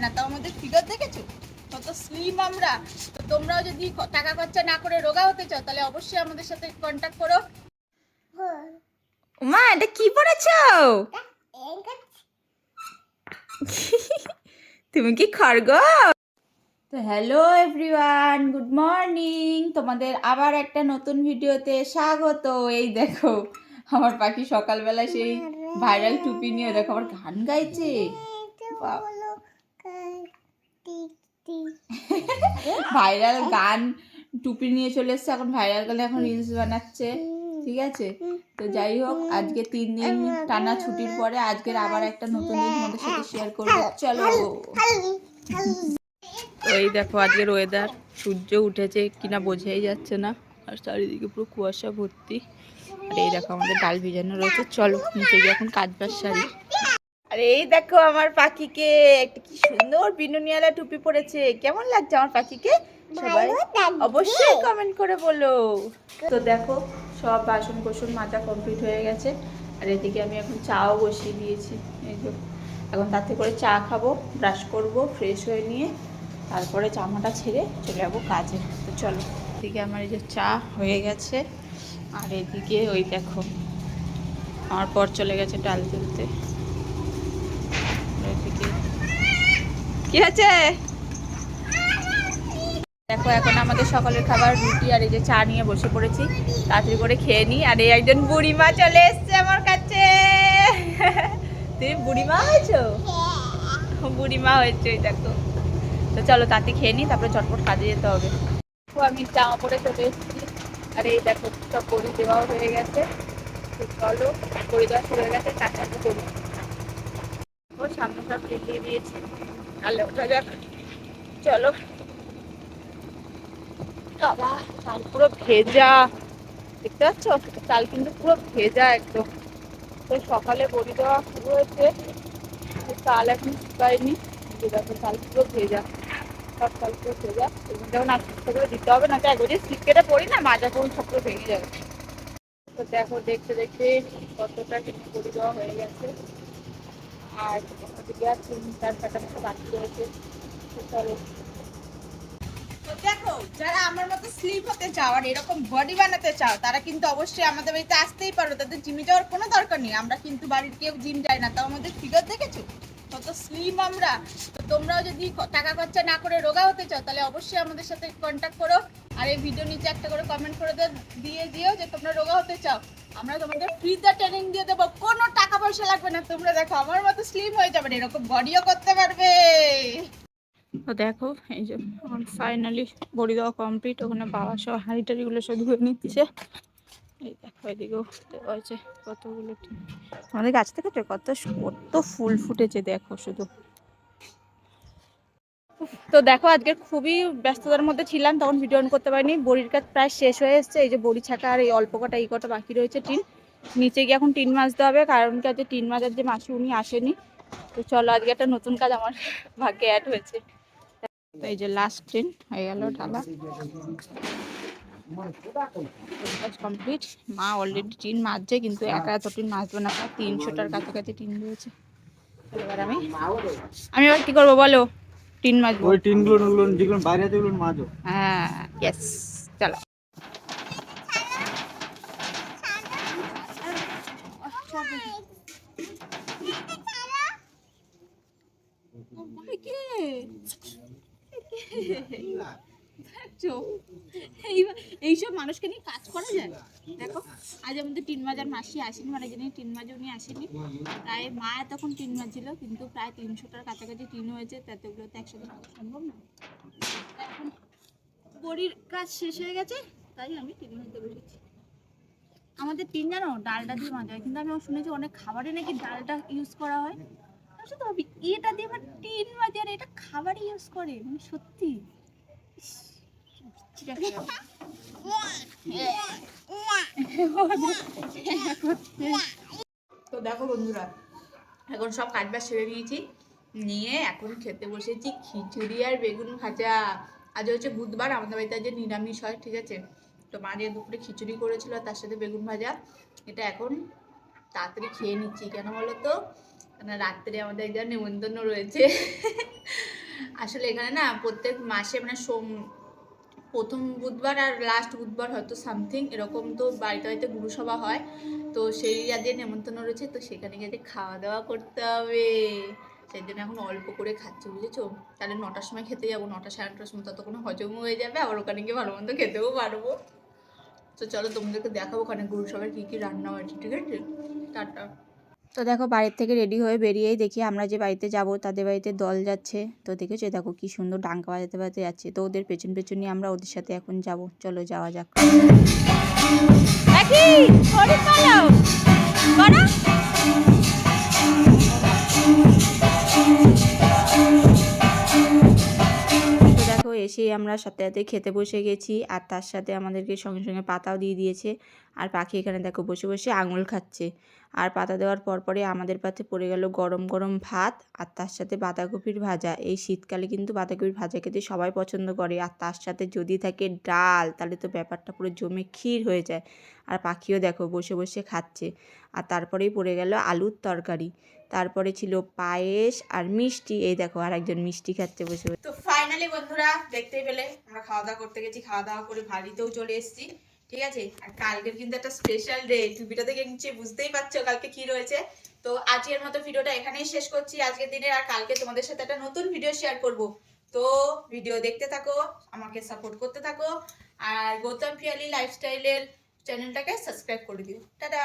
না, তাও আমাদের ফিগার দেখেছো কত স্লিম আমরা। তো তোমরাও যদি টাকা খরচা না করে রোগা হতে চাও তাহলে অবশ্যই আমাদের সাথে কন্ট্যাক্ট করো। মা এটা কি পড়েছো? তুমি কি খরগোশ? তো হ্যালো এভরিওয়ান, গুড মর্নিং। তোমাদের আবার একটা নতুন ভিডিওতে স্বাগত। এই দেখো আমার পাখি সকালবেলা সেই ভাইরাল টুপি নিয়ে দেখো আবার গান গাইছে। ভাইরাল গান টুপি নিয়ে চলে এসছে, এখন ভাইরাল গানে এখন রিলস বানাচ্ছে। ঠিক আছে, তো যাই হোক, আজকে 3 দিন টানা ছুটির পরে আজকের আবার একটা নতুন দিন তোমাদের সাথে শেয়ার করবো। চলো। ওই দেখো আজকের ওয়েদার, সূর্য উঠেছে কিনা বোঝাই যাচ্ছে না, আর চারিদিকে পুরো কুয়াশা ভর্তি। আর এই দেখো আমাদের ডাল ভিজানো রয়েছে। চলো নিচে গিয়ে এখন কাজ বাজ সারি। আর এই দেখো আমার পাখিকে, একটা কি সুন্দর বিনুনিয়ালা টুপি পরেছে। কেমন লাগছে আমার পাখিকে? সবাই অবশ্যই কমেন্ট করে বলো। তো দেখো সব বাসন কোসন মাজা কমপ্লিট হয়ে গেছে। আর এদিকে আমি এখন চাও বসিয়ে দিয়েছি। এই যে এখন তাতে করে চা খাবো, ব্রাশ করব, ফ্রেশ হয়ে নিয়ে তারপরে জামাটা ছেড়ে চলে যাবো কাজে। তো চলো, এদিকে আমার এই যে চা হয়ে গেছে, আর এদিকে ওই দেখো আমার পর চলে গেছে ডাল তুলতে। কি আছে দেখো, এখন আমাদের সকলের খাবার রুটি আর এই যে চা নিয়ে বসে পড়েছি, তাড়াতাড়ি করে খেয়ে নিই। আর এই একজন বুড়িমা চলে এসছে আমার কাছে। তুমি বুড়িমা হয়েছো? বুড়িমা হয়েছে দেখো। তো চলো তাতে খেয়ে নিই, তারপরে চটপট কাজে যেতে হবে। আমি জামা পরে চলে এসেছি, আর এই দেখো সব বড়ি দেওয়াও হয়ে গেছে। তো চলো, বড়ি দেওয়া শুরু হয়ে গেছে, কাজটা করি। ও সামনে সব দিয়ে দিয়েছি, তাহলে ওঠা যাক। চলো। বাবা চাল পুরো ভেজা, দেখতে পাচ্ছ চাল কিন্তু পুরো ভেজা একদম। তো সকালে বড়ি দেওয়া শুরু হয়েছে, চাল এখন শুকায়নি। দেখো চাল পুরো ভেজা, সব চাল পুরো ভেজা। যেমন আস্তে করে দিতে হবে, না তো একবার যে স্লিপ কেটে পড়ি না, মাজা করুন সব পুরো ভেঙে যাবে। তো দেখো দেখতে দেখতে কতটা কিন্তু বড়ি দেওয়া হয়ে গেছে, আর আর 3-4 মতো বাকি রয়েছে। চলো। তো দেখো যারা আমার মতো স্লিপ হতে চাও আর এরকম বডি বানাতে চাও তারা কিন্তু অবশ্যই আমাদের বাড়িতে আসতেই পারো। তাদের জিমে যাওয়ার কোনো দরকার নেই, আমরা কিন্তু বাড়ির কেউ জিম যায় না, তাও আমাদের ফিগার দেখেছো কত স্লিম আমরা। তো তোমরাও যদি টাকা খরচা না করে রোগা হতে চাও তাহলে অবশ্যই আমাদের সাথে কন্ট্যাক্ট করো। আর এই ভিডিও নিচে একটা করে কমেন্ট করে দিয়ে দিও যে তোমরা রোগা হতে চাও। আমরা তোমাদের ফ্রিতে ট্রেনিং দিয়ে দেবো, কোনো টাকা পয়সা লাগবে না। তোমরা দেখো আমার মতো স্লিম হয়ে যাবে, এরকম বডিও করতে পারবে। তো দেখো এই যে আমার ফাইনালি বড়ি দেওয়া কমপ্লিট। ওখানে বাবা সব হাঁড়ি টাড়িগুলো সব ধুয়ে নিচ্ছে। এই দেখো এদিকেও দেওয়া হয়েছে কতগুলো। আমাদের গাছ থেকে কত কত ফুল ফুটেছে দেখো শুধু। তো দেখো আজকে খুবই ব্যস্ততার মধ্যে ছিলাম, তখন ভিডিও অন করতে পারিনি। বড়ির কাজ প্রায় শেষ হয়ে এসছে। এই যে বড়ি ছাকা আর এই অল্প কটা এই কটা বাকি রয়েছে টিন। নিচে গিয়ে এখন টিন মাজতে হবে, কারণ কি আজকে টিন মাজার যে মাসি উনি আসেনি। তো চলো আজকে একটা নতুন কাজ আমার ভাগ্যে অ্যাড হয়েছে। এই যে লাস্ট টিন হয়ে গেল ঢালা, কমপ্লিট। মা অলরেডি টিন মাজছে, কিন্তু একা এত টিন মাজবে না, 300টার কাছাকাছি টিন রয়েছে। এবার আমি এবার কি করবো বলো? টিন মাজবো। ওই টিনগুলো যেগুলো বাইরে আছে ওগুলো মাজো। হ্যাঁ ইয়েস, চলো। এইসব মানুষকে নিয়ে কাজ করা যায়। দেখো আজ আমাদের টিন মাজার মাসি আসেনি, মানে যিনি টিন মাজে উনি আসেনি, তাই মা তখন টিন মাজছিল। কিন্তু প্রায় 300টার কাছাকাছি টিন হয়েছে, তাতে ওগুলো তো একসাথে সম্ভব না। এখন বড়ির কাজ শেষ হয়ে গেছে, তাই আমি টিন মাজতে বসেছি। আমাদের টিন জানো ডালটা দিয়ে মাজা হয়, কিন্তু আমি শুনেছি অনেক খাবারে নাকি ডালটা ইউজ করা হয়। শুধু এটা দিয়ে আবার টিন মাজে, আর এটা খাবারে ইউজ করে, মানে সত্যি। তো দেখো বন্ধুরা, এখন সব কাজ বাজ সেরে নিয়েছি, নিয়ে এখন খেতে বসেছি খিচুড়ি আর বেগুন ভাজা। আজ হচ্ছে বুধবার, আমাদের বাড়িতে আজ নিরামিষ হয়, ঠিক আছে। তো মা দিয়ে দুপুরে খিচুড়ি করেছিল, তার সাথে বেগুন ভাজা। এটা এখন তাড়াতাড়ি খেয়ে নিচ্ছি, কেন বলো তো, কেন রাত্রে আমাদের একজন নেমন্তন্ন রয়েছে। আসলে এখানে না প্রত্যেক মাসে মানে প্রথম বুধবার আর লাস্ট বুধবার হয়তো সামথিং এরকম তো বাড়িতে বাড়িতে গুরুসভা হয়, তো সেই আজকে নেমন্তন্ন রয়েছে, তো সেখানে গিয়ে খাওয়া দাওয়া করতে হবে। সেই জন্য এখন অল্প করে খাচ্ছি, বুঝেছো? তাহলে 9টার সময় খেতে যাবো, 9টা সাড়ে 9টার সময় ততক্ষণ হজম হয়ে যাবে, আবার ওখানে গিয়ে ভালো মন্দ খেতেও পারবো। তো চলো তোমাদেরকে দেখাবো ওখানে গুরুসভায় কী কী রান্না হয়েছে, ঠিক আছে? টাটা। তো দেখো বাড়ির থেকে রেডি হয়ে বেরিয়েই দেখি আমরা যে বাড়িতে যাব তাদের বাড়িতে দল যাচ্ছে। তো দেখেছো দেখো কি সুন্দর ডাঙ্কা বাজাতে বাজাতে যাচ্ছে। তো ওদের পেছন পেছন নিয়ে আমরা ওদের সাথে এখন যাব। চলো যাওয়া যাক। তো দেখো এসেই আমরা সাথে সাথে খেতে বসে গেছি, আর তার সাথে আমাদেরকে সঙ্গে সঙ্গে পাতাও দিয়ে দিয়েছে। আর পাখি এখানে দেখো বসে বসে আঙুল খাচ্ছে। আর পাতা দেওয়ার পরপরই আমাদের পাতে পড়ে গেল গরম গরম ভাত, আর তার সাথে বাঁধাকপির ভাজা। এই শীতকালে কিন্তু বাঁধাকপির ভাজা খেতে সবাই পছন্দ করে, আর তার সাথে যদি থাকে ডাল তাহলে তো ব্যাপারটা পুরো জমে ক্ষীর হয়ে যায়। আর পাখিও দেখো বসে বসে খাচ্ছে। আর তারপরেই পড়ে গেল আলুর তরকারি, তারপরে ছিল পায়েস আর মিষ্টি। এই দেখো আর একজন মিষ্টি খাচ্ছে বসে বসে। তো ফাইনালি বন্ধুরা দেখতেই পেলে আমরা খাওয়া দাওয়া করতে গেছি, খাওয়া দাওয়া করে বাড়িতেও চলে এসেছি, ঠিক আছে? আর কালকের কিন্তু একটা স্পেশাল ডে, টুপিটা থেকে নিচে বুঝতেই পারছো কালকে কি রয়েছে। তো আজকের মতো ভিডিওটা এখানেই শেষ করছি আজকের দিনে, আর কালকে তোমাদের সাথে একটা নতুন ভিডিও শেয়ার করব। তো ভিডিও দেখতে থাকো, আমাকে সাপোর্ট করতে থাকো, আর গৌতম পিয়ালি লাইফস্টাইলের চ্যানেলটাকে সাবস্ক্রাইব করে দিও। টাটা।